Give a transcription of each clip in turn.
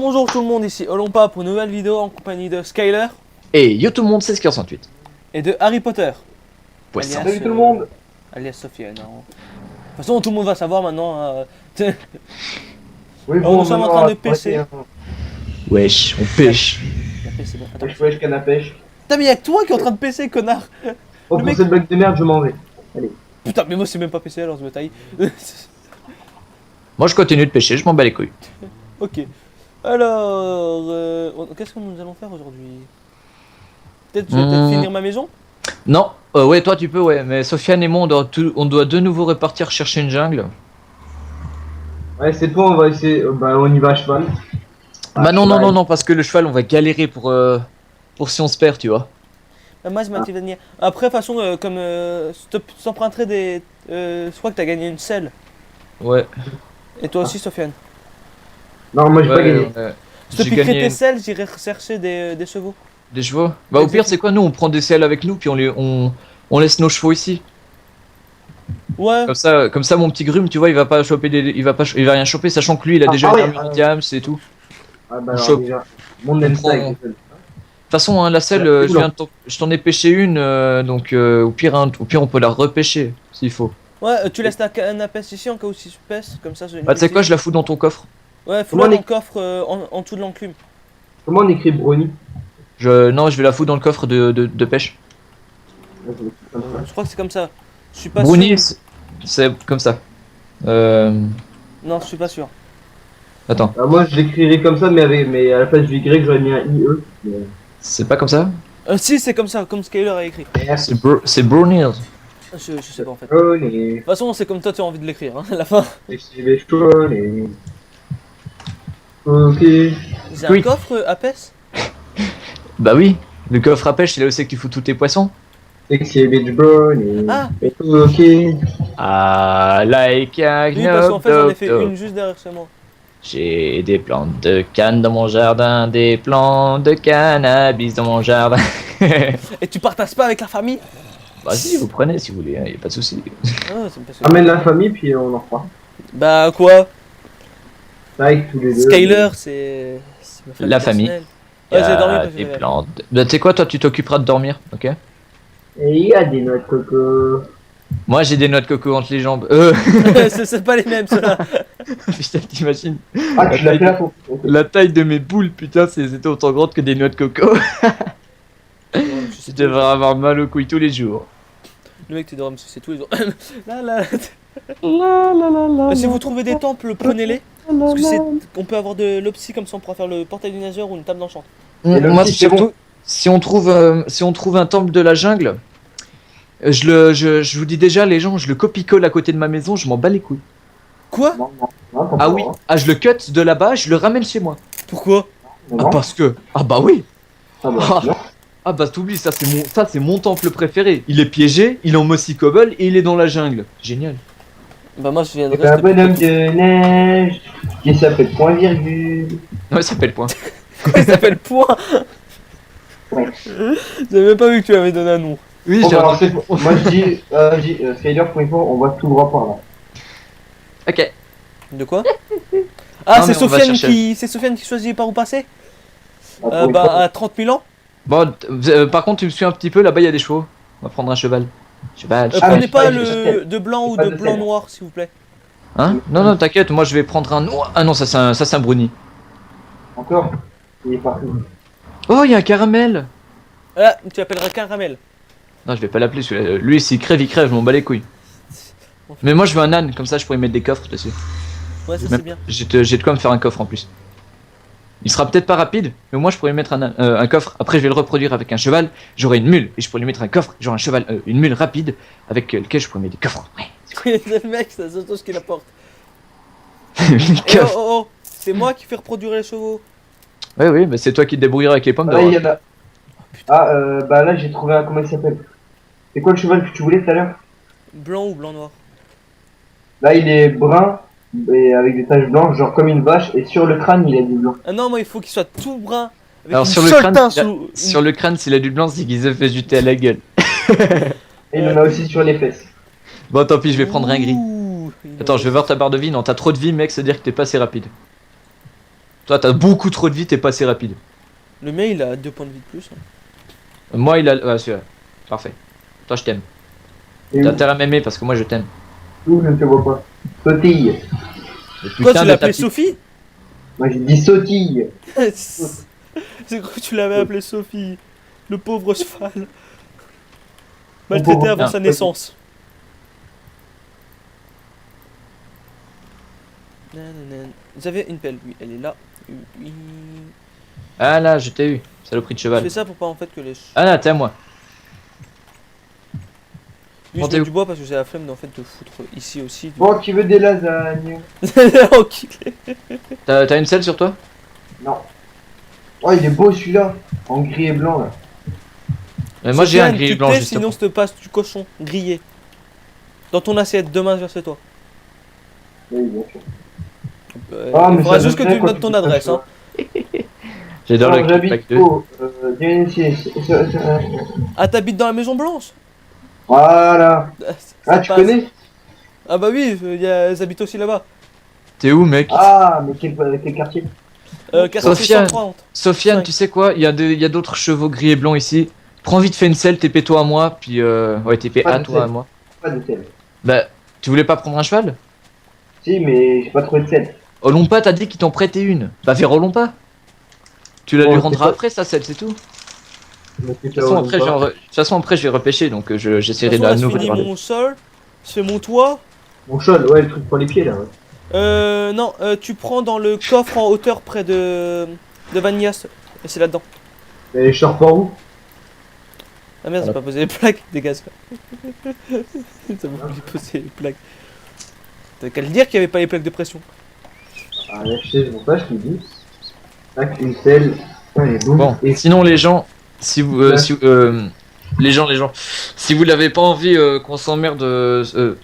Bonjour tout le monde, ici Olompa pour une nouvelle vidéo en compagnie de Skyler Et yo tout le monde, c'est Ski68. et de Harry Potter. Poisson. Alias, Salut tout le monde. Alias Sofiane. De toute façon, tout le monde va savoir maintenant. Oui, nous sommes en train de pêcher. Wesh, on pêche. La PC, bon. Attends. Wesh, canne à pêche. Putain, mais y'a que toi qui est en train de PC, connard. Oh, Le pour mec- cette blague de merde, je m'en vais. Allez. Putain, mais moi c'est même pas PC alors je me taille. Moi je continue de pêcher, je m'en bats les couilles. Ok. Alors, qu'est-ce que nous allons faire aujourd'hui? Peut-être, je vais peut-être finir ma maison. Non, ouais toi tu peux ouais, mais Sofiane et moi on doit de nouveau repartir chercher une jungle. Ouais, cette fois, on va essayer. On y va à cheval. Bah non, parce que le cheval on va galérer pour si on se perd, tu vois. Moi je m'active de venir. Après, de toute façon, comme je t'emprunterai des. Je crois que t'as gagné une selle. Ouais. Et toi aussi, Sofiane. Non, moi j'ai pas gagné. ouais. Je te J'ai piquerai gagné tes selles, j'irai chercher des chevaux. des chevaux. Bah au pire c'est quoi, nous on prend des selles avec nous puis on laisse nos chevaux ici. Ouais. Comme ça mon petit grume, tu vois, il va pas choper il va rien choper, sachant que lui il a déjà une armure diams et tout. Ah bah On alors chope. déjà, monde n'aime ça avec prend- les selles. De toute façon, hein, la selle, je t'en ai pêché une, donc au pire on peut la repêcher s'il faut. Ouais, tu laisses ta canne à pêche ici en cas où si tu pêches, comme ça je. Bah, tu sais quoi, je la fous dans ton coffre. Ouais, faut Comment dans on le est- coffre en dessous de l'enclume. Comment on écrit brownie? Non, je vais la foutre dans le coffre de pêche. Je crois que c'est comme ça. Je suis pas Brownie, sûr. c'est comme ça. Non, je suis pas sûr. Attends, Moi je l'écrirai comme ça, mais à la place du Y, j'aurais mis un IE. Mais- c'est pas comme ça? Si, c'est comme ça, comme Skyler a écrit. C'est Brownie. Je sais pas en fait. De Brownie. toute façon, c'est comme toi, tu as envie de l'écrire, hein, à la fin. Écrivez brownie. Ok. J'ai un Oui. coffre à pêche. Bah oui, le coffre à pêche, c'est là où c'est que tu fous tous tes poissons. Écrivez du brownie. Ah. Ok. Ah, like a Oui, parce qu'en fait, j'en ai fait knob. une juste derrière chez moi. J'ai des plantes de canne dans mon jardin, des plantes de cannabis dans mon jardin. Et tu partages pas avec la famille? Bah si, vous prenez si vous voulez, y a pas de souci. Ah, ça me passe. Amène la famille, puis on en fera. Bah quoi? Avec tous les deux. Skyler, c'est ma La famille. personnelle. Ouais, j'ai dormi parce que Des j'avais- plantes. Bah tu sais quoi, toi tu t'occuperas de dormir, ok? Et il y a des noix de coco. Moi j'ai des noix de coco entre les jambes. c'est pas les mêmes, ceux-là. Putain, t'imagines? Ah, tu l'as fait là pour. La taille de mes boules, putain, c'était autant grande que des noix de coco. Je Je sais devrais avoir mal aux couilles tous les jours. Le mec, tu devrais me sucer tous les jours. Là, là. Si vous trouvez des temples, prenez-les. Parce que on peut avoir de l'opsie comme ça, on pourra faire le portail du nageur ou une table d'enchantement. Et le Moi petit, surtout, si on trouve un temple de la jungle, je vous dis déjà les gens, je le copie-colle à côté de ma maison, je m'en bats les couilles. Quoi? Non, Ah oui, ah je le cut de là-bas, je le ramène chez moi. Pourquoi? Ah parce que, ah bah oui. Ah bah, non. Ah bah t'oublies, ça c'est mon temple préféré. Il est piégé, il est en mossy cobble et il est dans la jungle. Génial. Bah moi je C'est viendrai. un bonhomme de neige qui s'appelle point virgule. Ouais, ça fait le point. Il s'appelle Point. Ouais. J'avais même pas vu que tu avais donné un nom. Oui, Bon, j'ai bah, alors, entendu. moi je dis, Skyler, pour une fois, on va tout droit par là. Ok. De quoi? Ah, Non, c'est mais on va Sofiane chercher. c'est Sofiane qui choisit par où passer? Pour une Bah fois. à 30 000 ans. Bon, par contre tu me suis un petit peu, là-bas il y a des chevaux. On va prendre un cheval. Cheval. Ah, Prenez mais pas je sais le de blanc ou pas de de blanc sel. noir s'il vous plaît. Hein? Non, t'inquiète, moi je vais prendre un noir. Ah non, ça c'est un brownie. Encore. Il est parti. Oh, il y a un caramel. Ah, tu l'appelleras caramel. Non, je vais pas l'appeler celui-là. Lui, s'il crève, il crève, je m'en bats les couilles. Mais moi je veux un âne, comme ça je pourrais mettre des coffres dessus. Ouais, ça Même- c'est bien. J'ai de quoi me faire un coffre en plus. Il sera peut-être pas rapide, mais moi je pourrais mettre un coffre. Après je vais le reproduire avec un cheval. J'aurai une mule et je pourrais lui mettre un coffre. J'aurai un cheval, une mule rapide avec lequel je pourrais mettre des coffres. Ouais. Le mec, c'est la seule chose qu'il apporte. Des Eh oh, coffres. oh, oh, c'est moi qui fais reproduire les chevaux. Ouais, oui, mais c'est toi qui te débrouilleras avec les pommes Ah, d'or. il y en a. Ah, bah là j'ai trouvé un. Comment il s'appelle? C'est quoi le cheval que tu voulais tout à l'heure? Blanc ou blanc noir? Là il est brun et avec des taches blanches, genre comme une vache, et sur le crâne il a du blanc. Ah non, moi il faut qu'il soit tout brun. Avec Alors une sur le seule crâne, teinte il a- sous- Sur le crâne, s'il a du blanc, c'est qu'il se fait jeter à la gueule. Et il en a aussi sur les fesses. Bon, tant pis, je vais prendre un gris. Ouh, il est- Attends, je vais voir ta barre de vie. Non, t'as trop de vie, mec, c'est-à-dire que t'es pas assez rapide. Ouh, il est- Ah, il y en a aussi sur les fesses. Ouais, ça c'est bien. Ouais, il y en a aussi sur les fesses. Ouais, ça c'est bien. Toi, t'as beaucoup trop de vie, t'es pas assez rapide. Le mien, il a 2 points de vie de plus. Hein. Moi, il a. Ouais, c'est vrai. Parfait. Toi, je t'aime. Et T'as où, intérêt à m'aimer parce que moi, je t'aime. où je ne te vois pas. Sautille. Le Quoi, putain tu de l'as appelée tapis. Sophie? Moi j'ai dit sautille. C'est quoi que tu l'avais appelée Sophie? Le pauvre cheval. Mon Maltraité pauvre avant chien. sa naissance. Nanana. Vous avez une pelle, oui, elle est là. Oui. Ah là, je t'ai eu. Saloperie de Je cheval. fais ça pour pas en fait que les. Ah là, t'es à moi. Oui, je Montez mets où? du bois parce que j'ai la flemme en fait de foutre ici aussi. Bon, tu veux des lasagnes? Enculé. T'as une selle sur toi? Non. Oh, il est beau celui-là. En gris et blanc là. Moi, j'ai un Sofiane, gris tu blanc te tais, justement. sinon je te passe du cochon grillé. Dans ton assiette, demain vers chez toi. Oui, bien sûr. Il mais faudra ça juste que me fait tu me quand donnes ton tu fais adresse. ça. Hein. J'adore Alors, le j'habite pack 2. au. Viens ici. Ah, t'habites dans la Maison Blanche? Voilà. Ça Ah, tu passe. connais? Ah bah oui, ils habitent aussi là-bas. T'es où, mec? Ah, mais quel quartier? Quartier Sofiane. 130. Sofiane, Cinq. tu sais quoi? Il y a d'autres chevaux gris et blancs ici. Prends vite fait une selle, TP-toi à moi, puis ouais, TP Pas à de toi à selle. moi. Pas de sel. Bah, tu voulais pas prendre un cheval? Si, mais j'ai pas trouvé de sel. Olompa t'a dit qu'ils t'ont prêté une. Bah, vers Olompa. Tu la Bon, lui c'est rendras pas- après, sa selle, c'est tout. Je me suis De fait toute façon, après, avoir de toute façon, après, je vais repêcher, donc De toute j'essaierai de façon, la là, je nouvelle. finis mon sol, je fais mon toit. mon chol, ouais, le truc pour les pieds là. Ouais. Non, tu prends dans le coffre en hauteur près de Vanias. Et c'est là-dedans. Et je sors par où? Ah merde, j'ai Voilà. pas posé les plaques, dégage. Ça m'a oublié de poser les plaques. T'as qu'à le dire qu'il y avait pas les plaques de pression. Ah, là, je sais, mon page qui dit. Tac, une selle. Ouais, elle est bonne. Bon, Et sinon, les gens, si vous. Ouais. Les gens, si vous n'avez pas envie qu'on s'emmerde,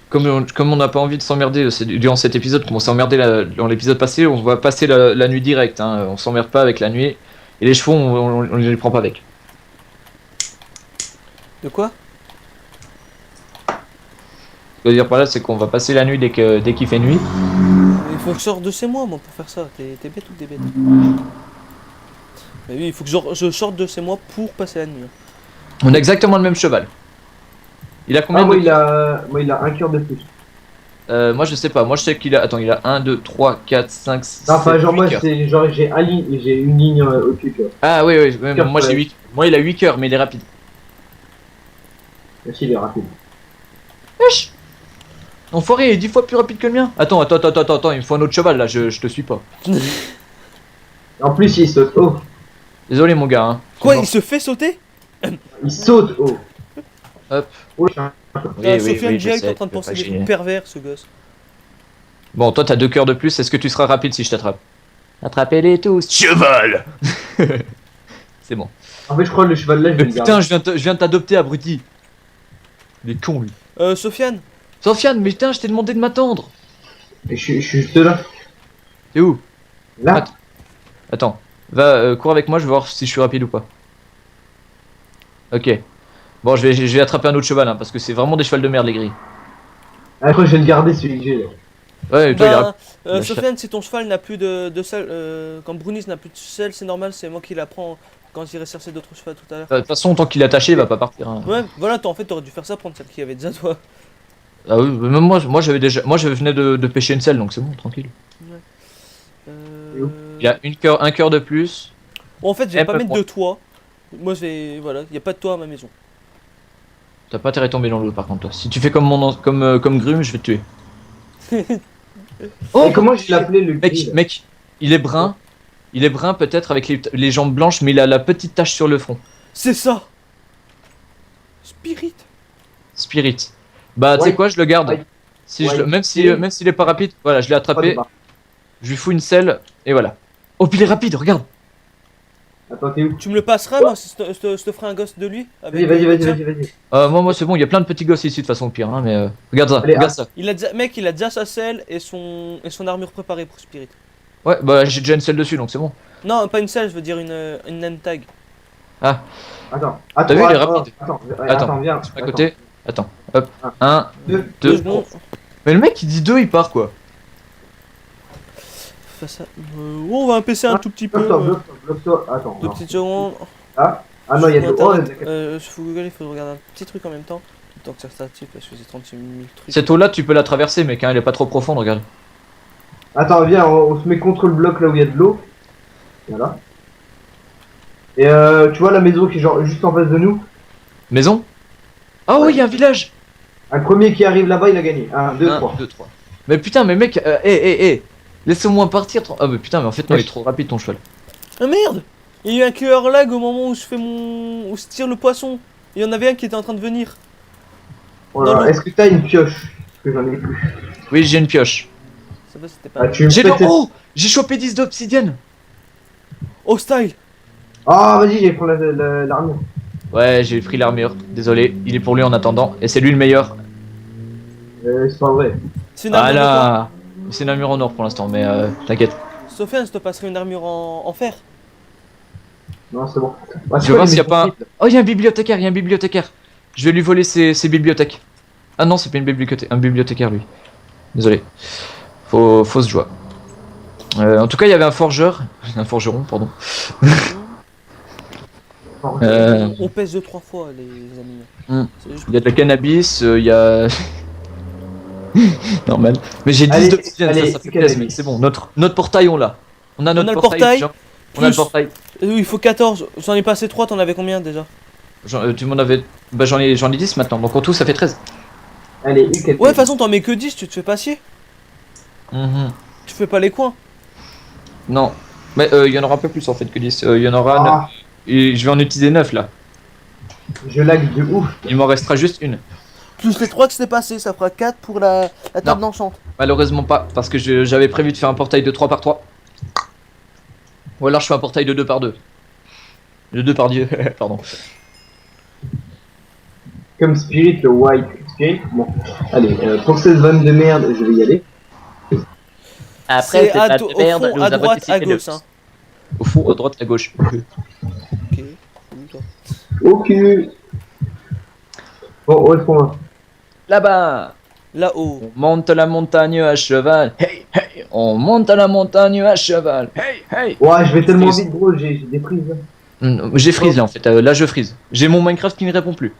comme on n'a pas envie de s'emmerder durant cet épisode, comme on s'est emmerdé dans l'épisode passé, on va passer la nuit direct. Hein, on s'emmerde pas avec la nuit. Et les chevaux, on les prend pas avec. De quoi? Ce que je veux dire par là, c'est qu'on va passer la nuit dès qu'il fait nuit. Il faut que je sorte de chez moi, pour faire ça. T'es bête ou t'es bête? Mais oui, il faut que je sorte de chez moi pour passer la nuit. On a exactement le même cheval. Il a combien Ah, moi, de... il a un cœur de plus. Moi je sais pas, moi je sais qu'il a... Attends, il a 1, 2, 3, 4, 5, 6, Non, enfin, 7, genre, 8 moi, cœurs. c'est genre, j'ai une ligne au-dessus, tu vois. Ah oui, oui, Cœur, moi j'ai ouais. 8... Moi il a 8 cœurs, mais il est rapide. Merci, il est rapide. Wesh. Enfoiré, il est 10 fois plus rapide que le mien. Attends, il me faut un autre cheval là, je te suis pas. En plus, il saute haut. Désolé mon gars, hein. Quoi, Non. il se fait sauter? Il saute haut. Hop. Oh, je suis un- Sofiane je direct sais, en train de faut penser pas des gêner. trucs pervers, ce gosse. Bon, toi t'as 2 cœurs de plus, est-ce que tu seras rapide si je t'attrape? Attrapez-les tous. Cheval. C'est bon. En fait, je crois que le cheval là, je vais Mais le putain, garder. je viens de t'adopter, abruti. Il est con lui. Sofiane, Sofiane, mais putain, je t'ai demandé de m'attendre. Et je suis juste là. T'es où? Là. Attends. Attends, va, cours avec moi, je vais voir si je suis rapide ou pas. Ok. Bon, je vais attraper un autre cheval, hein, parce que c'est vraiment des chevals de merde, les grilles. Ah, je crois que je vais le garder celui que j'ai là. Ouais, et toi, il a... ben, la Sofiane, si ton cheval n'a plus de sel, quand Brunis n'a plus de sel, c'est normal, c'est moi qui la prends quand j'irai chercher d'autres chevaux tout à l'heure. De toute façon, tant qu'il est attaché, il va pas partir. Hein. Ouais, voilà, en fait, t'aurais dû faire ça, prendre celle qui avait déjà toi. Ah oui, mais même moi j'avais déjà... Moi, je venais de pêcher une selle, donc c'est bon, tranquille. Il a un cœur de plus. Bon, en fait, je vais Eh, pas pas mettre moi. de toit. Moi, je vais. Voilà, y a pas de toit à ma maison. T'as pas intérêt à tomber dans l'eau, par contre, toi. Si tu fais comme comme Grume, je vais te tuer. Oh, comment je l'appelais le Mec, gris, là mec, il est brun. Il est brun peut-être avec les jambes blanches, mais il a la petite tache sur le front. C'est ça! Spirit! Spirit. Bah, tu sais Ouais. quoi, je le garde. Ouais. Si je, Ouais. même s'il est pas rapide, voilà, je l'ai Pas attrapé, de barre. je lui fous une selle, et voilà. Oh, puis il est rapide, regarde. Attends, t'es où? Tu me le passeras, moi, si je te ferai un gosse de lui? Vas-y, avec, vas-y, tiens. vas-y. Moi, c'est bon, il y a plein de petits gosses ici, de toute façon, au pire, hein, mais regarde ça, Allez, regarde ah. ça. Il a déjà, mec, il a déjà sa selle et son armure préparée pour Spirit. Ouais, bah, j'ai déjà une selle dessus, donc c'est bon. Non, pas une selle, je veux dire une name tag. Ah, Attends, T'as vu, il est rapide. Attends, viens. à côté. Attends, hop, Ah. 1, Deux. 2. secondes. Mais le mec, il dit 2, il part, quoi. ferait ça. On va un un tout petit peu. Bloque-toi, bloque-toi. Attends. Deux non. petites secondes. Ah non, il y a de Internet, oh, je faut Google, il faut regarder un petit truc en même temps. Tant que ça s'active parce que c'est 36 000 trucs. Cette eau-là, tu peux la traverser, mec, hein, elle est pas trop profonde, regarde. Attends, viens, on se met contre le bloc là où il y a de l'eau. Voilà. Et tu vois la maison qui est genre juste en face de nous. Maison? Ah oui, il y a un village. Un premier qui arrive là-bas, il a gagné. 1, 2, 3. 2, 3. Mais putain, mais mec, laissez-moi partir. Ah mais putain, mais en fait, non, il est trop rapide ton cheval. Ah merde! Il y a eu un cœur lag au moment où je fais mon. Où je tire le poisson. Il y en avait un qui était en train de venir. Oh Dans là, l'eau. est-ce que t'as une pioche? Parce que j'en ai plus. Oui, j'ai une pioche. Ça va, c'était Ah, pas. tu me J'ai fais Oh, j'ai chopé 10 d'obsidienne. Oh style! Ah, vas-y, j'ai pris l'armure. Ouais, j'ai pris l'armure. Désolé, il est pour lui en attendant. Et c'est lui le meilleur. C'est pas vrai. C'est une armure de Voilà. C'est une armure en or pour l'instant, mais t'inquiète. quoi? Sofiane, je te passerai une armure en fer. Non, c'est bon. Ah, Je vais voir s'il y a pas un... Oh, il y a un bibliothécaire, il y a un bibliothécaire. Je vais lui voler ses bibliothèques. Ah non, c'est pas une bibliothécaire, un bibliothécaire lui. Désolé. Fausse joie. En tout cas, il y avait un forgeur. Un forgeron, pardon. On pèse 2-3 fois, les amis. Hmm. C'est juste- Il y a de la cannabis, il y a... Normal. Mais j'ai 10 Allez, d'obsidienne, allez, ça fait cannabis. plaisir, mec, c'est bon. Notre portail, on l'a. On a notre le portail. portail, Jean. On a le plus- portail. Oui, il faut 14. J'en ai passé 3, t'en avais combien déjà? Tu m'en avais... Bah j'en ai 10 maintenant, donc en tout ça fait 13. Allez, une Ouais, de toute façon, t'en mets que 10, tu te fais pas chier. Mhm. Tu fais pas les coins. Non. Mais il y en aura un peu plus en fait que 10. Il y en aura 9. Ah, Et je vais en utiliser 9 là. je lag de ouf. Il m'en restera juste une. Plus les 3 que c'était passé, ça fera 4 pour la table d'enchant. Malheureusement pas, parce que j'avais prévu de faire un portail de 3 par 3. Ou alors je fais un portail de 2 par 2. De 2 par Dieu, pardon. Comme Spirit, le White Spirit. Bon, allez, pour cette vanne de merde, je vais y aller. C'est au fond, à droite, à gauche. Hein. Au fond, à droite, à gauche. Ok. Où, toi Ok. Bon, où est-ce qu'on va? Là-bas. Là-haut. On monte la montagne à cheval. Hey, hey. On monte la montagne à cheval. Hey, hey. Ouais, je vais tellement Freeze. vite, gros, j'ai des prises. J'ai freeze là en fait, là je freeze. J'ai mon Minecraft qui ne répond plus.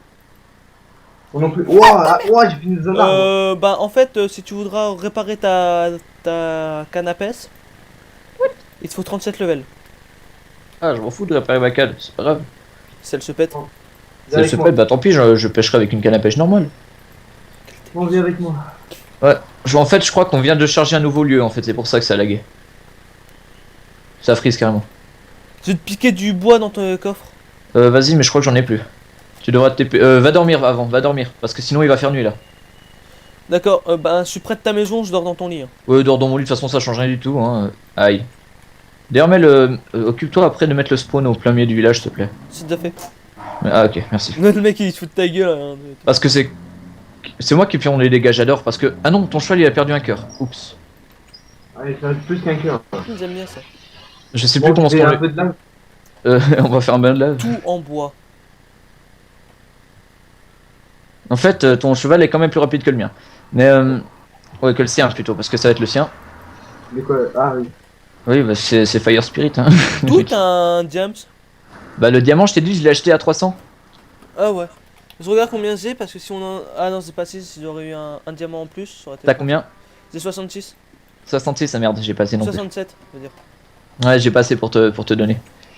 Moi non plus. Ouah, ouah, j'ai fini de zone arbre. Bah, en fait, si tu voudras réparer ta canne à pêche, il te faut 37 levels. Ah, je m'en fous de réparer ma canne, c'est pas grave. Si elle se pète. Si elle se pète, bah tant pis, je pêcherai avec une canne à pêche normale. On vient avec moi. Ouais, en fait, je crois qu'on vient de charger un nouveau lieu en fait, c'est pour ça que ça a lagué. Ça freeze carrément. Je vais te piquer du bois dans ton coffre. Vas-y, mais je crois que j'en ai plus. Tu devras te TP. Va dormir avant, va dormir, parce que sinon il va faire nuit là. D'accord, bah, je suis près de ta maison, je dors dans ton lit. Hein. Ouais, dors dans mon lit, de toute façon ça change rien du tout. Hein. Aïe. D'ailleurs, occupe-toi après de mettre le spawn au plein milieu du village, s'il te plaît. C'est déjà fait. Ah, ok, merci. Le mec il se fout de ta gueule. Hein. Parce que c'est moi qui fais les dégâts, j'adore. Parce que. Ah non, ton cheval il a perdu un cœur. Oups. Allez, ça reste plus qu'un cœur. J'aime bien ça. Je sais plus Bon, comment se j'ai un prend. peu de lave. On va faire un bain de lave. Tout en bois. En fait, ton cheval est quand même plus rapide que le mien. Mais. Ouais, que le sien plutôt, parce que ça va être le sien. Mais quoi? Ah oui. Oui, bah c'est Fire Spirit. Hein. Tout un diams. Bah, le diamant, je t'ai dit, je l'ai acheté à 300. Ah ouais. Je regarde combien j'ai parce que si on en... Ah non, c'est pas 6, si j'aurais eu un diamant en plus, ça aurait été... T'as combien? J'ai 66. 66, ah merde, j'ai pas assez non plus. 67, je veux dire. Ouais, j'ai pas assez pour te donner.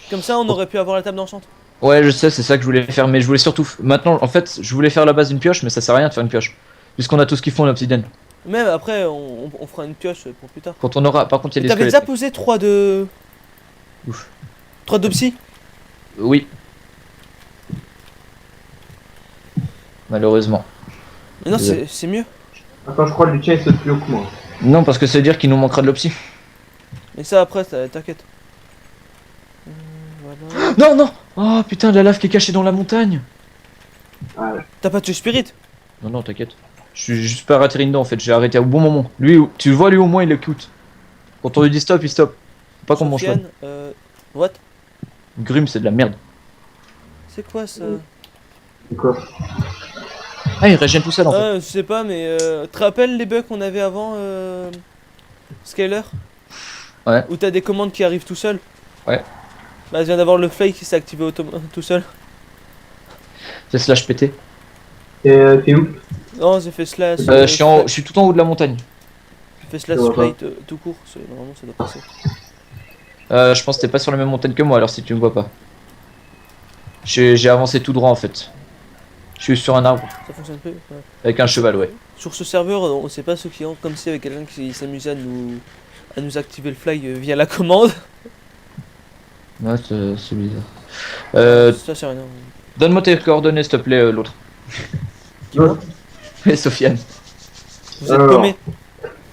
Comme ça, on aurait pu avoir la table d'enchant. Ouais, je sais, c'est ça que je voulais faire, mais je voulais surtout. Maintenant, en fait, je voulais faire la base d'une pioche, mais ça sert à rien de faire une pioche. Puisqu'on a tout ce qu'il faut en obsidienne. Même après, on fera une pioche pour plus tard. Quand on aura. Par contre, il y a des T'avais squelettes. déjà posé 3 de... Ouf. 3 de psy. Oui. Malheureusement. Mais non, Désolé. c'est mieux. Attends, je crois que le tien il saute plus haut que moi. Non, parce que ça veut dire qu'il nous manquera de l'opsie. Mais ça après, t'inquiète. Voilà. Non, non. Oh putain, la lave qui est cachée dans la montagne. Ah, ouais. T'as pas tué Spirit? Non, non, t'inquiète. Je suis juste pas atterri dedans en fait, j'ai arrêté au bon moment. Lui, tu le vois, lui au moins il écoute. Quand on lui dit stop, il stop. Pas comme mon cheval. Sofiane, what? Grim, c'est de la merde. C'est quoi ça? C'est quoi? Ah, il régène tout seul en fait. Je sais pas, mais tu te rappelles les bugs qu'on avait avant, Skyler? Ouais. Où t'as des commandes qui arrivent tout seul. Ouais. Là, je viens d'avoir le fly qui s'est activé tout seul. C'est slash PT. T'es où? Non, j'ai fait slash. Je suis tout en haut de la montagne. J'ai fait slash Ça va pas. flight tout court. Normalement, ça doit passer. Je pense que t'es pas sur la même montagne que moi alors si tu me vois pas. J'ai avancé tout droit en fait. Je suis sur un arbre Ça fonctionne plus. Ouais. avec un cheval, ouais. Sur ce serveur, on sait pas ce qui entre, comme si avec quelqu'un qui s'amusait à nous activer le fly via la commande. Ouais, c'est bizarre. Ça, c'est rien. Donne-moi tes coordonnées s'il te plaît, l'autre. Dis-moi. Et Sofiane. Vous êtes Alors. paumé.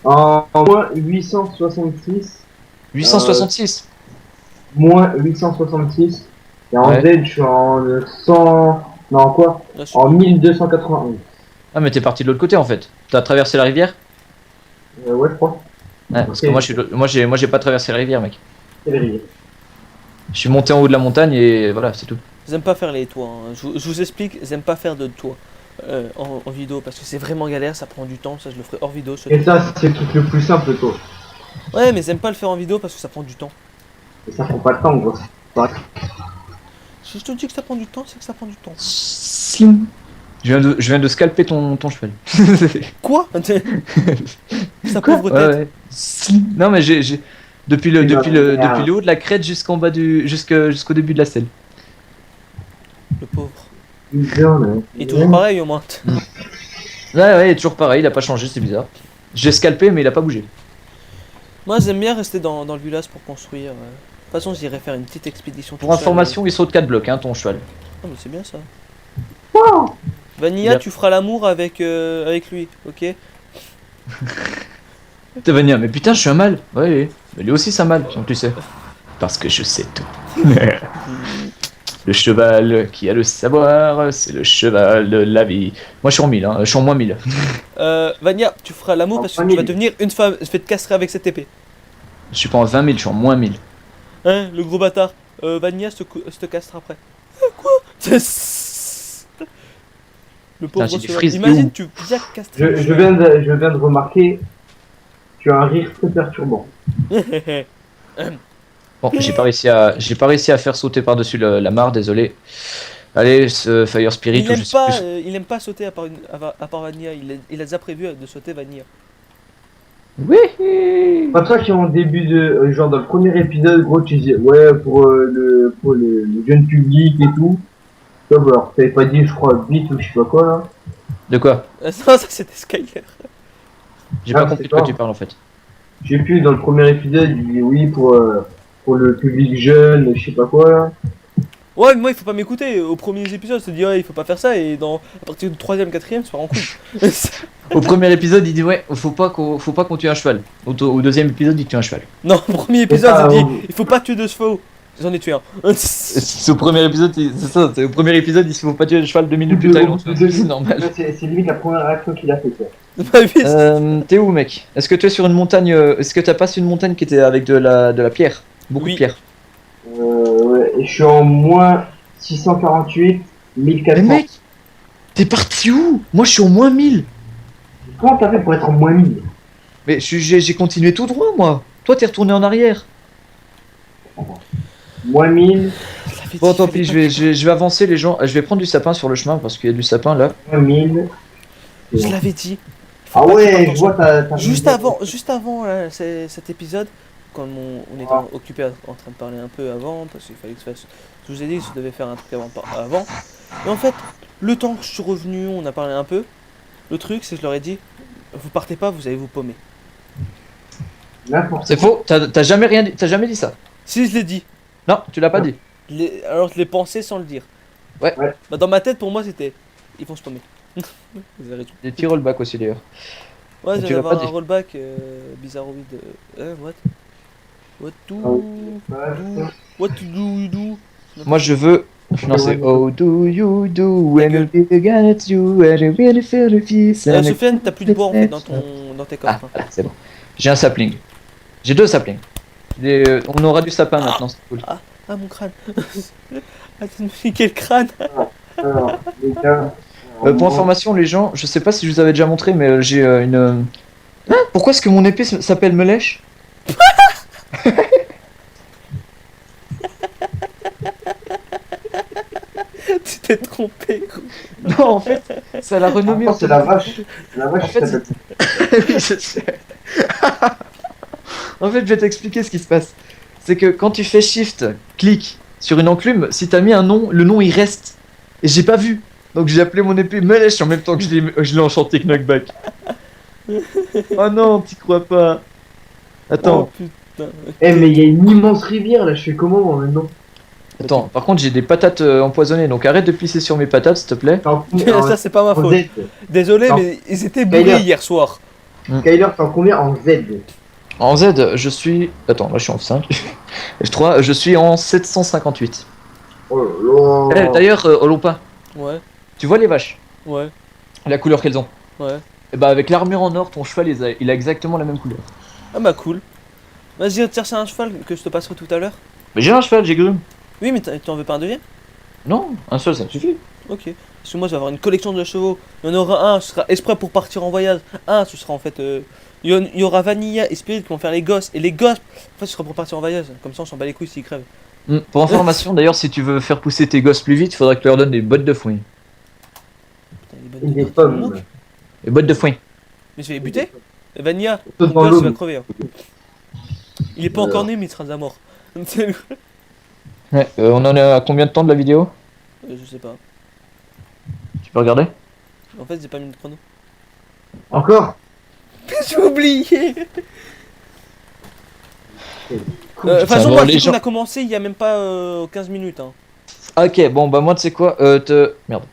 En moins 866. 866. Moins 866. Et en Ouais. Z, je suis en 100. Non, quoi? Là, je suis- En 1291. Ah mais t'es parti de l'autre côté en fait. T'as traversé la rivière? Ouais, je crois. Ouais, parce que moi j'ai pas traversé la rivière mec. C'est vérifié. Je suis monté en haut de la montagne et voilà, c'est tout. J'aime pas faire les toits. Hein. Je vous explique, j'aime pas faire de toits en vidéo parce que c'est vraiment galère, ça prend du temps. Ça, je le ferai hors vidéo. Et ça, c'est le truc le plus simple, toi. Ouais, mais j'aime pas le faire en vidéo parce que ça prend du temps. Et ça prend pas de temps, gros. Ouais. Si je te dis que ça prend du temps, c'est que ça prend du temps. Sling. Je viens de scalper ton cheval. Quoi? Sa Quoi? pauvre Ouais, tête. ouais. Sling. Non mais j'ai depuis depuis le haut de la crête jusqu'en bas jusqu'au début de la selle. Le pauvre. Bizarre, là. Il est toujours pareil au moins. Ouais, il est toujours pareil, il a pas changé, c'est bizarre. J'ai scalpé mais il a pas bougé. Moi, j'aime bien rester dans le village pour construire. De toute façon, j'irai faire une petite expédition. Pour tout seul. information, il saute 4 blocs hein ton cheval. Ah, mais c'est bien ça. Wow. Vanilla, Bien. tu feras l'amour avec lui, ok? T'es venu, mais putain, je suis un mâle. Ouais, mais lui aussi c'est un mâle, tu sais. Parce que je sais tout. Le cheval qui a le savoir, c'est le cheval de la vie. Moi je suis en 1000, hein. Je suis en moins 1000. Vanilla, tu feras l'amour En parce que tu famille. vas devenir une femme. Je vais te casser avec cette épée. Je suis pas en 20 000, je suis en moins 1000. Hein, le gros bâtard. Vanilla se te cassera après. Quoi? Le pauvre j'ai des cheval. frises de Imagine, ouf. tu bien castrer. Je viens de remarquer. Tu as un rire très perturbant. Bon, j'ai pas réussi à faire sauter par-dessus la mare, désolé. Allez, ce Fire Spirit Il ou je aime sais pas, plus. il aime pas sauter à part Vanilla. Il a déjà prévu de sauter Vanilla. Oui. Pas toi qui en début de. Genre dans le premier épisode, gros, tu disais, ouais, pour le jeune public et tout. Comme alors, t'avais pas dit, je crois, bit ou je sais pas quoi là. De quoi? Non, ça c'était Skyler. J'ai Ah, pas c'est compris de quoi toi. tu parles en fait. Je sais plus, dans le premier épisode, il dit oui pour le public jeune, je sais pas quoi là. Ouais, mais moi il faut pas m'écouter. Au premier épisode, je te dis ouais, il faut pas faire ça. Et à partir du 3ème, 4ème, ça part en couille. Au premier épisode, il dit ouais, faut pas qu'on tue un cheval. Au deuxième épisode, il tue un cheval. Non, au premier épisode, ça, je dis on- il faut pas tuer de chevaux. J'en ai tué un. C'est au premier épisode, c'est ça. Au premier épisode, il faut pas tuer le cheval 2 minutes plus tard. Donc c'est normal. C'est limite la première réaction qu'il a fait ça. Bah oui, T'es où, mec? Est-ce que tu es sur une montagne? Est-ce que t'as passé une montagne qui était avec de la pierre? Beaucoup Oui. de pierre. Ouais, et je suis en moins 648, Mais 1400. mec, t'es parti où? Moi, je suis au moins 1000. Comment t'as fait pour être en moins 1000? Mais j'ai continué tout droit, moi. Toi, t'es retourné en arrière. Moins 1000, Bon, tant pis, je vais avancer, les gens. Je vais prendre du sapin sur le chemin parce qu'il y a du sapin là. moins 1000. Je l'avais dit. Faut Ah pas ouais, faire je attention. vois ta Juste avant là, cet épisode, quand on était occupé en train de parler un peu avant, parce qu'il fallait que je fasse. Je vous ai dit que je devais faire un truc avant. Et en fait, le temps que je suis revenu, on a parlé un peu. Le truc, c'est que je leur ai dit, vous partez pas, vous allez vous paumer. N'importe C'est faux, t'as jamais rien dit, t'as jamais dit ça. Si je l'ai dit, Non, tu l'as pas Non. dit. alors je l'ai pensé sans le dire. Ouais. Bah, dans ma tête, pour moi, c'était, ils vont se paumer. Vous avez raison. Des petits rollbacks aussi d'ailleurs. Ouais, Mais je tu vais l'as avoir pas un dit. rollback bizarroïde. What? What do? quoi. What do you do? Moi je veux. Non, c'est Oh do you do when you begin at you and you really feel the peace and Sofiane, t'as plus de bois en fait dans tes Ah, coffres. hein. voilà, c'est bon. J'ai un sapling. J'ai 2 saplings. On aura du sapin maintenant, c'est cool. Ah, mon crâne. Attends, quel crâne. Alors, les gars. Pour information, les gens, je sais pas si je vous avais déjà montré, mais j'ai une. Hein, pourquoi est-ce que mon épée s'appelle Melèche? Tu t'es trompé, gros. Non, en fait, ça l'a renommé. C'est la vache. La vache, En fait, ça s'appelle- Oui, je sais. En fait, je vais t'expliquer ce qui se passe. C'est que quand tu fais Shift, clic sur une enclume, si t'as mis un nom, le nom il reste. Et j'ai pas vu. Donc j'ai appelé mon épée Melesh en même temps que je l'ai enchanté Knockback. Oh non, t'y crois pas. Attends, Oh putain. Eh, mais il y a une immense rivière là, je fais comment moi maintenant? attends. Par contre, j'ai des patates empoisonnées, donc arrête de pisser sur mes patates, s'il te plaît. T'es en combien Ça, c'est pas ma en faute. Z. Désolé, Non. mais ils étaient bourrés D'ailleurs. hier soir. Kyler, t'es en combien en Z? En Z, je suis. Attends, là je suis en 5. F3, je suis en 758. Oh là là. D'ailleurs, Olompa, Ouais, tu vois les vaches? ouais, La couleur qu'elles ont. ouais. Et bah, avec l'armure en or, ton cheval il a exactement la même couleur. Ah bah cool. Vas-y, tire c'est un cheval que je te passerai tout à l'heure. Mais j'ai un cheval, j'ai grume. Oui, mais t'en veux pas un deuxième? Non, un seul ça me suffit. Ok. Parce que moi, je vais avoir une collection de chevaux. Il y en aura un, ce sera exprès pour partir en voyage. Un, ce sera en fait. Il y aura Vanilla et Spirit qui vont faire les gosses. Et les gosses, en fait, ce sera pour partir en voyage. Comme ça, on s'en bat les couilles s'ils crèvent. Pour information, d'ailleurs, si tu veux faire pousser tes gosses plus vite, il faudra que tu leur donnes des bottes de foin. Putain, les bonnes Et des de pommes. manque. Des bottes de foin. Mais je vais les buter. Vanilla, Saute ton dans gosse, l'eau. il va crever. Hein. Il est pas encore né, mais il sera déjà mort. Je Ouais, on en est à combien de temps de la vidéo? sais pas. Tu peux regarder? En fait, j'ai pas mis de chrono. Encore? J'ai oublié. De toute Ça façon, va, moi, les le truc, gens- on a commencé il y a même pas 15 minutes. Hein. Ok, bon, bah, moi, tu sais quoi? Merde.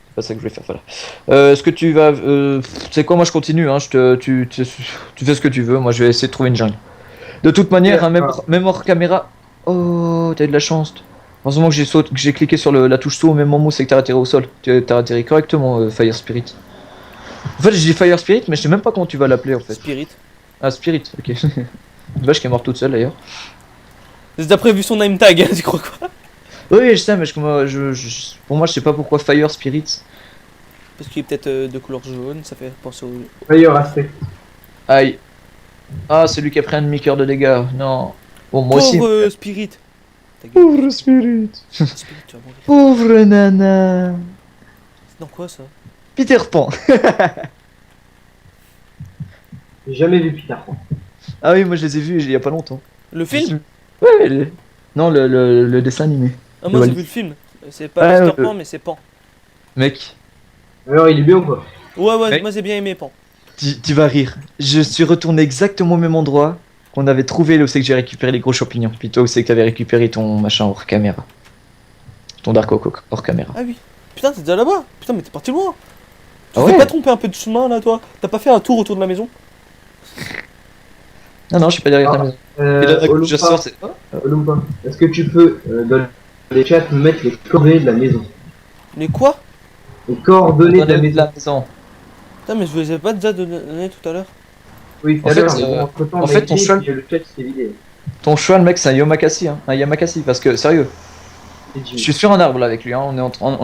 C'est pas ça que je voulais faire, voilà. Est-ce que tu vas. Tu sais quoi, moi, je continue, hein. Tu fais ce que tu veux. Moi, je vais essayer de trouver une jungle. De toute manière, hein, même hors caméra. Oh, t'as eu de la chance. Heureusement que j'ai cliqué sur la touche saut au même moment, c'est que t'as atterri au sol. T'as atterri correctement, Fire Spirit. En fait, j'ai dit Fire Spirit, mais je sais même pas comment tu vas l'appeler en fait. Spirit. Ah, Spirit, ok. Une vache qui est morte toute seule d'ailleurs. J'ai déjà prévu son name tag, hein, tu crois quoi? Oui, je sais, mais pour moi, je sais pas pourquoi Fire Spirit. Parce qu'il est peut-être de couleur jaune, ça fait penser au. Fire Aspect. Aïe. Ah, c'est lui qui a pris un demi-cœur de dégâts. Non. Bon, moi aussi. Pauvre Spirit. Ta gueule. Pauvre Spirit. Spirit, tu vas mourir. Pauvre nana. C'est dans quoi ça? Peter Pan. J'ai jamais vu Peter Pan. Ah oui, moi je les ai vus il y a pas longtemps. Le film? Ouais, non, le dessin animé. Ah, moi Le j'ai Wally. vu le film. C'est pas Ouais, Peter Pan, mais c'est Pan. Mec, Alors, il est bien ou pas? Ouais, Ouais. moi j'ai bien aimé Pan. tu vas rire. Je suis retourné exactement au même endroit qu'on avait trouvé là où c'est que j'ai récupéré les gros champignons. Puis toi où c'est que t'avais récupéré ton machin hors caméra. Ton Dark Oak hors caméra. Ah oui. Putain, t'es déjà là-bas. Putain, mais t'es parti loin. Tu Ah t'es ouais. pas trompé un peu de chemin là, toi? T'as pas fait un tour autour de la maison? Non, non, je suis pas derrière ta Ah. maison. Et là, je sors, c'est. Olumpa, est-ce que tu peux, dans les chats, me mettre les coordonnées de la maison? Mais quoi? Les coordonnées de la de maison. la maison. Putain, mais je vous les ai pas déjà donné tout à l'heure. Oui, tout En à fait, l'heure, mais bon, entre-temps, en on fait, m'a ton dit, cheval- puis le chat s'est vidé. Ton cheval, mec, c'est un Yamakasi, hein. Un Yamakasi, parce que, sérieux, C'est je Jimmy. suis sur un arbre là avec lui, hein. On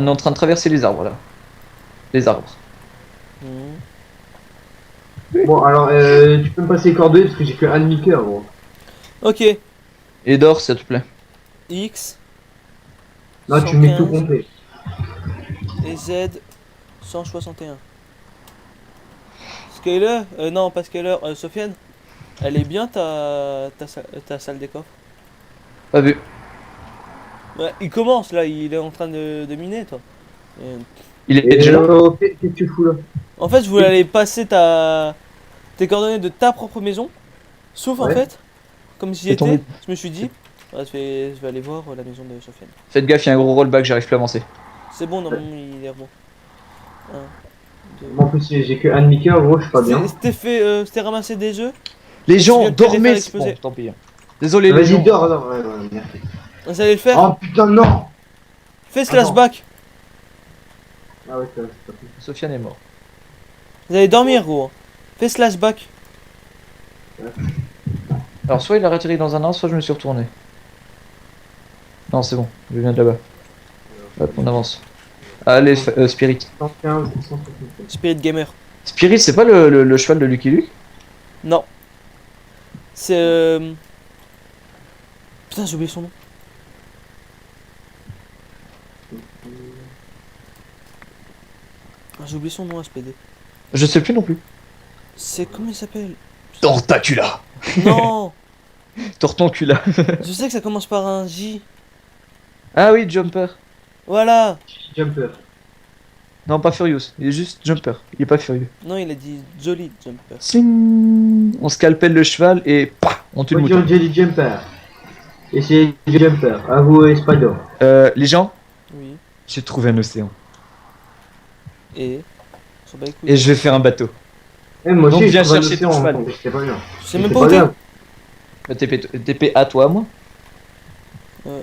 est en train de traverser les arbres là. Les arbres. Hmm. Bon, alors, tu peux me passer les coordonnées parce que j'ai que un demi-cœur, gros. Ok. Et d'or, s'il te plaît. X. Là, tu mets tout 115, complet. Et Z 161. Skyler, non pas Skyler, Sofiane, elle est bien ta salle des coffres. Pas vu. Ouais, il commence là, il est en train de miner toi. Et- Il est Et déjà là. qu'est-ce que tu fous là? En fait, je voulais aller passer tes coordonnées de ta propre maison, sauf en Ouais. fait, comme j'y C'est ton- étais, je me suis dit, ouais, je vais aller voir la maison de Sofiane. Faites gaffe, il y a un gros rollback, j'arrive plus à avancer. C'est bon, normalement il est bon. Moi, en plus, j'ai que un demi-cœur, gros, je suis pas bien. C'était ramasser des œufs. Les Tu gens, viens de te les dormez, faire c'est exploser. bon, tant pis. Hein. Désolé les Vas-y, gens. dors, dors, ouais, merci. Vous allez le faire. Oh putain, non! Fais slash attends. back. Ah ouais, c'est pas possible. Sofiane est mort. Vous allez dormir gros. Fais slash back. Alors soit il a atterri dans un arbre, soit je me suis retourné. Non, c'est bon, je viens de là-bas. Hop, on avance. Allez, Spirit. 115, 165. Spirit Gamer. Spirit, c'est pas le cheval de Lucky Luke? Non. C'est Putain, j'ai oublié son nom. Ah, j'ai oublié son nom, SPD. Je sais plus non plus. C'est comment il s'appelle? Tortacula. Non. Tortoncula. Je sais que ça commence par un J. Ah oui, Jumper. Voilà. Jumper. Non, pas Furious. Il est juste Jumper. Il est pas furieux. Non, il a dit Jolly Jumper. Sing. On scalpelle le cheval et pah, on tue le mouton. Jelly Jumper. Et c'est Jumper. À vous et Spider. Les gens, Oui. j'ai trouvé un océan. Et. On s'en bat les couilles. Et je vais faire un bateau. Eh, moi Donc, aussi, viens je trouve un chercher ton océan, cheval. en fait, c'est pas bien. Je sais même C'est pas où t'es. grave. Bah, TP à toi, moi.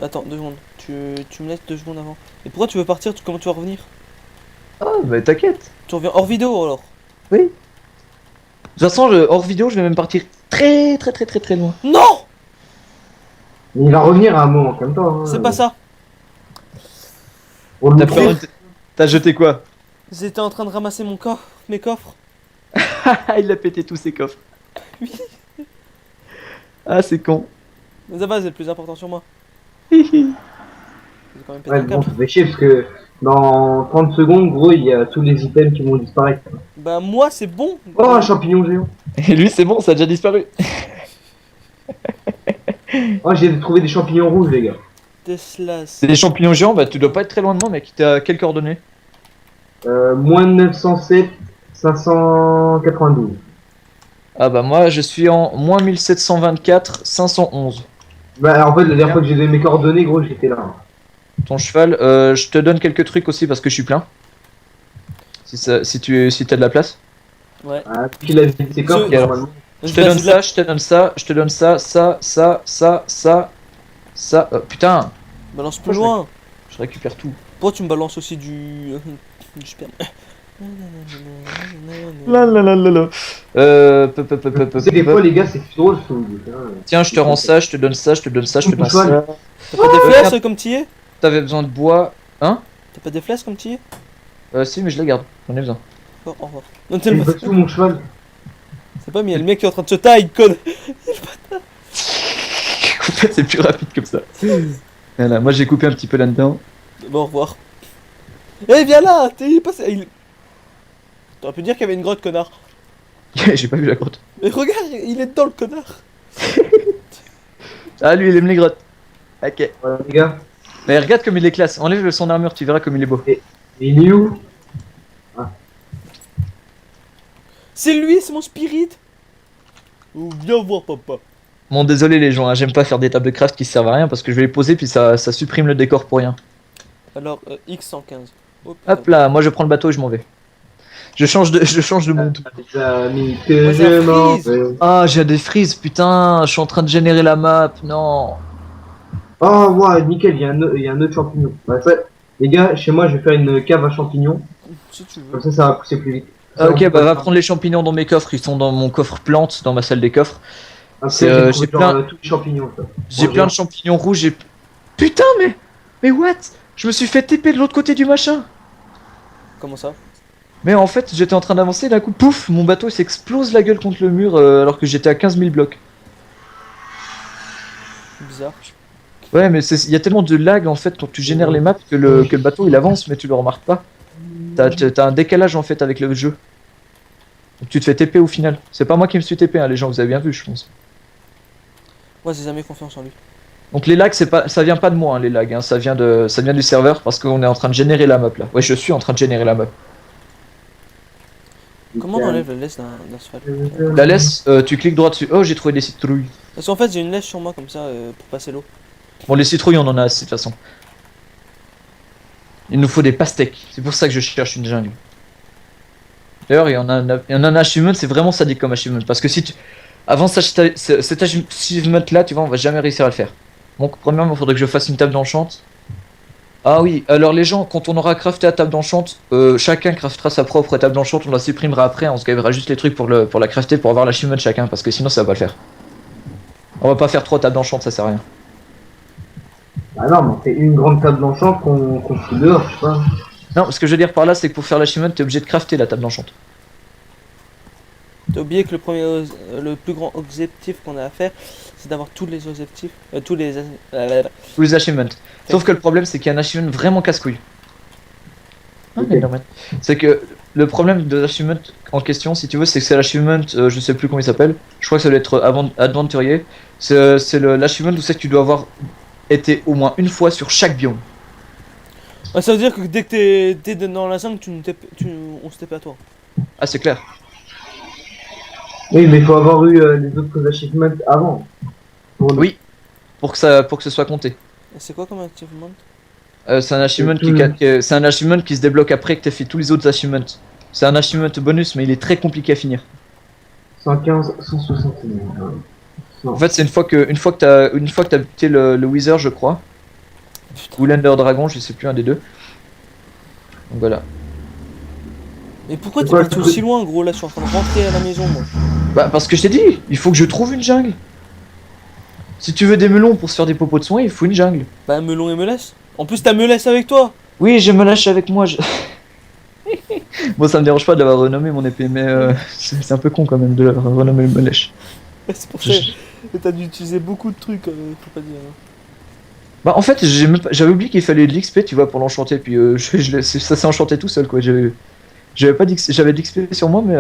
Attends, 2 secondes. Tu me laisses 2 secondes avant. Et pourquoi tu veux partir? Comment tu vas revenir? Ah, bah t'inquiète. Tu reviens hors vidéo alors? Oui. De toute façon, hors vidéo, je vais même partir très loin. Non! Mais il va revenir à un moment comme toi. Hein. C'est pas ça. Pour le T'as montrer. T'as jeté quoi? J'étais en train de ramasser mes coffres. Ah, il a pété tous ses coffres. Oui. Ah, c'est con. Mais ça va, c'est le plus important sur moi. J'ai quand même pété Ouais, un mais bon, câble. ça fait chier parce que dans 30 secondes, gros, il y a tous les items qui vont disparaître. Bah, moi, c'est bon. Oh, un champignon géant. Et lui, c'est bon, ça a déjà disparu. Oh, j'ai trouvé des champignons rouges, les gars. Tesla. C'est des champignons géants, bah tu dois pas être très loin de moi, mec. T'as quelles coordonnées? Moins de 907, 592. Ah bah moi, je suis en moins 1724, 511. Bah, en fait, la dernière fois que j'ai donné mes coordonnées, gros, j'étais là. Ton cheval, je te donne quelques trucs aussi parce que je suis plein. Si t'as de la place. Ouais. Ah, qu'il a dit ses coffres, Je- normalement. Je te donne ça, je te donne ça, je te donne ça, ça. Putain, Balance plus loin. je récupère tout. Pourquoi tu me balances aussi du sperme? La la la la la. Tu sais, des fois, les gars, c'est plus drôle, ce que vous dites. Hein. Tiens, je te rends ça, je te donne ça, je te donne ça, je te donne ça. T'as pas des flèches comme t'y es? T'avais besoin de bois. Hein? T'as pas des flèches comme t'y es? Si, mais je la garde, j'en ai besoin. Oh, au revoir. Non, Il tellement. me tout mon cheval. C'est pas, mais il y a le mec qui est en train de se tailler, code. En fait, c'est plus rapide comme ça. Voilà, moi j'ai coupé un petit peu là-dedans. Bon, au revoir. Eh, viens là! T'es passé. T'aurais pu dire qu'il y avait une grotte, connard. J'ai pas vu la grotte. Mais regarde, il est dedans, le connard. Ah, lui il aime les grottes. Ok. Voilà, les gars. Mais regarde comme il est classe. Enlève son armure, tu verras comme il est beau. Et il est où? C'est lui, c'est mon spirit. Oh, viens voir, papa. Bon, désolé les gens, hein, j'aime pas faire des tables de craft qui servent à rien parce que je vais les poser puis ça supprime le décor pour rien. Alors, X115. Oh, putain. Hop là, moi je prends le bateau et je m'en vais. Je change de monde. Les amis que Moi, j'ai un je m'en freeze. vais. Ah, j'ai des frises, putain, je suis en train de générer la map, non. Oh, ouais, nickel, il y a un autre champignon. Ouais, ça, les gars, chez moi, je vais faire une cave à champignons. Si tu veux. Comme ça va pousser plus vite. Ah, ok, bah va prendre les champignons dans mes coffres, ils sont dans mon coffre plante, dans ma salle des coffres. Après, c'est, j'ai j'ai trouvé plein- genre, tous les champignons. Ça. J'ai Bon, plein de champignons rouges et... Putain, mais what? Je me suis fait TP de l'autre côté du machin. Comment ça? Mais en fait, j'étais en train d'avancer, d'un coup, pouf, mon bateau il s'explose la gueule contre le mur alors que j'étais à 15 000 blocs. Bizarre. Ouais, mais il y a tellement de lag en fait quand tu génères les maps que le bateau il avance, mais tu le remarques pas. T'as un décalage en fait avec le jeu. Donc tu te fais TP au final. C'est pas moi qui me suis TP, hein, les gens, vous avez bien vu, je pense. Moi, j'ai jamais confiance en lui. Donc les lags, ça vient pas de moi, hein, les lags, hein, ça vient du serveur parce qu'on est en train de générer la map là. Ouais, je suis en train de générer la map. Comment on enlève la laisse d'un cheval? La laisse, tu cliques droit dessus. Oh, j'ai trouvé des citrouilles. Parce qu'en fait, j'ai une laisse sur moi comme ça pour passer l'eau. Bon, les citrouilles, on en a assez de toute façon. Il nous faut des pastèques. C'est pour ça que je cherche une jungle. D'ailleurs, il y en a un achievement, c'est vraiment sadique comme achievement. Parce que si tu. Avant cet achievement là, tu vois, on va jamais réussir à le faire. Donc, premièrement, il faudrait que je fasse une table d'enchante. Ah oui, alors les gens, quand on aura crafté la table d'enchante, chacun craftera sa propre table d'enchante, on la supprimera après, on se gavera juste les trucs pour la crafter pour avoir l'achievement chacun, parce que sinon ça va pas le faire. On va pas faire 3 tables d'enchante, ça sert à rien. Ah non, mais c'est une grande table d'enchant qu'on fout dehors, je sais pas. Non, ce que je veux dire par là, c'est que pour faire l'achievement, t'es obligé de crafter la table d'enchante. T'as oublié que le plus grand objectif qu'on a à faire, c'est d'avoir tous les objectifs, tous les... Tous les achievements. Sauf que le problème, c'est qu'il y a un achievement vraiment casse-couille. Ah, Ok. Enderman. C'est que le problème de l'achievement en question, si tu veux, c'est que c'est l'achievement, je sais plus comment il s'appelle. Je crois que ça doit être aventurier. C'est l'achievement où c'est que tu dois avoir été au moins une fois sur chaque biome. Ouais, ça veut dire que dès que t'es dans la jungle, on se tape à toi. Ah, c'est clair. Oui, mais il faut avoir eu les autres achievements avant. Oui. Pour que ce soit compté. Et c'est quoi comme achievement? C'est un achievement C'est c'est un achievement qui se débloque après que t'aies fait tous les autres achievements. C'est un achievement bonus, mais il est très compliqué à finir. 115, 161. En fait, c'est une fois que t'as buté le Wither, je crois, ou l'Ender Dragon, je sais plus, un des deux. Donc voilà. Mais pourquoi C'est t'es quoi, parti le aussi truc loin, gros? Là, je suis en train de rentrer à la maison, moi. Bah parce que je t'ai dit, il faut que je trouve une jungle. Si tu veux des melons pour se faire des popos de soins, il faut une jungle. Bah, melon et me laisse. En plus, t'as me laisse avec toi. Oui, je me lâche avec moi. Bon, ça me dérange pas d'avoir renommé mon épée, mais c'est un peu con quand même de renommer le lèche. C'est pour ça que t'as dû utiliser beaucoup de trucs, faut pas dire. Hein. Bah en fait, j'avais oublié qu'il fallait de l'XP, tu vois, pour l'enchanter, puis ça s'est enchanté tout seul, quoi. J'avais pas j'avais de l'XP sur moi, mais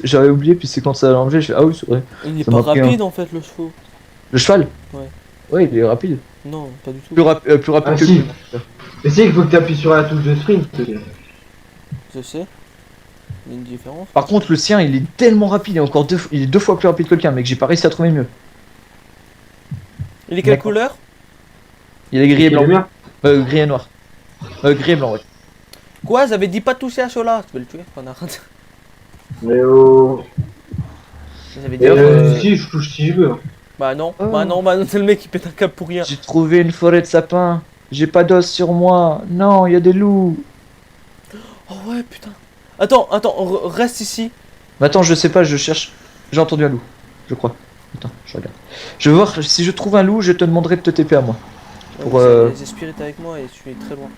j'avais oublié, puis c'est quand ça a enlevé, je fais ah oui, c'est vrai. Il est Ça pas m'a pris, rapide en fait, le chevaux. Le cheval? Ouais. Ouais, il est rapide. Non, pas du tout. Plus rapide Ah, que si. lui. Mais c'est qu'il faut que tu appuies sur la touche de sprint. Je sais. Il y a une différence. Par contre, le sien, il est tellement rapide, il est deux fois plus rapide que le tien, mec, j'ai pas réussi à trouver mieux. Il est quelle D'accord. couleur? Il est gris et Il est blanc. bien. Gris et noir. Gris et blanc, ouais. Quoi? J'avais dit pas de toucher à cela. Tu peux le tuer, connard. Mais oh. J'avais dit. Si, je touche si je veux. Hein. Bah non, Oh. bah non, c'est le mec qui pète un câble pour rien. J'ai trouvé une forêt de sapins. J'ai pas d'os sur moi. Non, il y a des loups. Oh ouais, putain. Attends, reste ici. Mais attends, je sais pas, je cherche. J'ai entendu un loup, je crois. Attends, je regarde. Je vais voir si je trouve un loup, je te demanderai de te TP à moi. Pour, Ouais, j'ai Spirit avec moi et je suis très loin.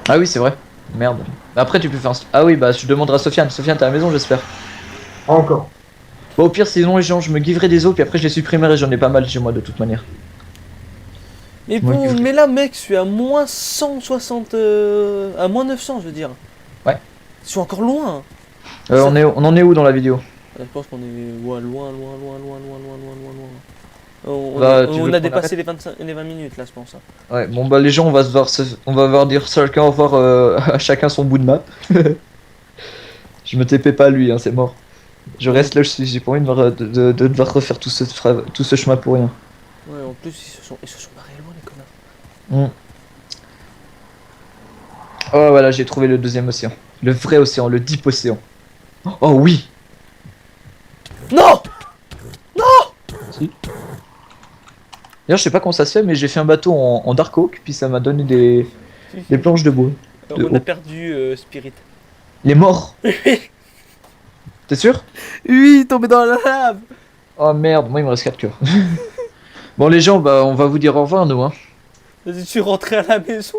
Ah oui, c'est vrai. Merde. Après, tu peux faire un... Ah oui, bah je demanderai à Sofiane. Sofiane, t'es à la maison, j'espère. Encore. Bon, au pire, sinon les gens, je me giverai des os, puis après je les supprimerai, j'en ai pas mal chez moi de toute manière. Mais Ouais, bon, que- mais là, mec, je suis à moins 160. À moins 900, je veux dire. Ouais. Je suis encore loin. On en est où dans la vidéo? Je pense qu'on est ouais, loin. Bah, tu veux On a qu'on dépassé les 20 minutes là, je pense. Hein. Ouais, bon bah les gens, on va voir dire chacun au revoir à chacun son bout de map. Je me TP pas lui, hein, c'est mort. Je reste là où je suis, j'ai pas envie de devoir refaire tout ce chemin pour rien. Ouais, en plus, ils se sont barrés loin, les connards. Oh voilà, j'ai trouvé le deuxième océan. Le vrai océan, le deep océan. Oh oui. Non! D'ailleurs, je sais pas comment ça se fait, mais j'ai fait un bateau en Dark Oak, puis ça m'a donné des planches de bois. On a perdu Spirit. Il est mort. T'es sûr? Oui, tombé dans la lave! Oh merde, moi il me reste 4 cœurs. Bon les gens, bah on va vous dire au revoir nous hein. Je suis rentré à la maison.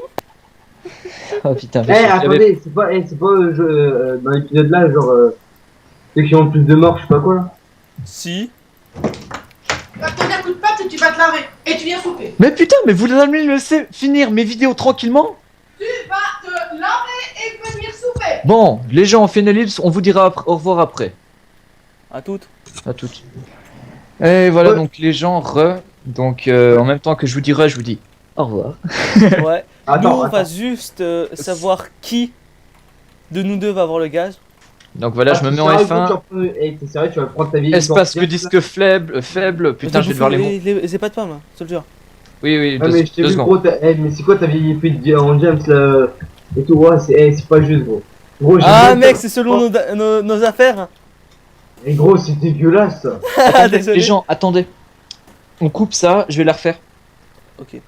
Oh putain, Eh, attendez, c'est pas dans l'épisode là, genre, ceux qui ont le plus de morts, je sais pas quoi là. Si. Va te donner un coup de patte et tu vas te laver. Et tu viens souper. Mais putain, mais vous allez me laisser finir mes vidéos tranquillement? Tu vas te laver et venir souper. Bon, les gens, on fait une ellipse, on vous dira au revoir après. À toutes. À toutes. Et voilà, Ouais. donc les gens, donc en même temps que je vous dirai, je vous dis au revoir. Ouais. Nous, Attends, on va attends. juste savoir qui de nous deux va avoir le gaz. Donc voilà, je me mets en F1. T'es sérieux, tu vas prendre ta vieille Espace que portière, disque faible, putain, je vais devoir les mots. Les pas de pomme, je te le jure. Oui, oui, Ah deux, mais je t'ai deux vu secondes. gros, mais c'est quoi ta vieille épée en James là et tout, ouais, c'est pas juste gros. Gros, j'ai Ah, vu- mec, c'est selon nos affaires. Et gros, c'est dégueulasse ça. Ah, Attendez, désolé. les gens, attendez. On coupe ça, je vais la refaire. Ok.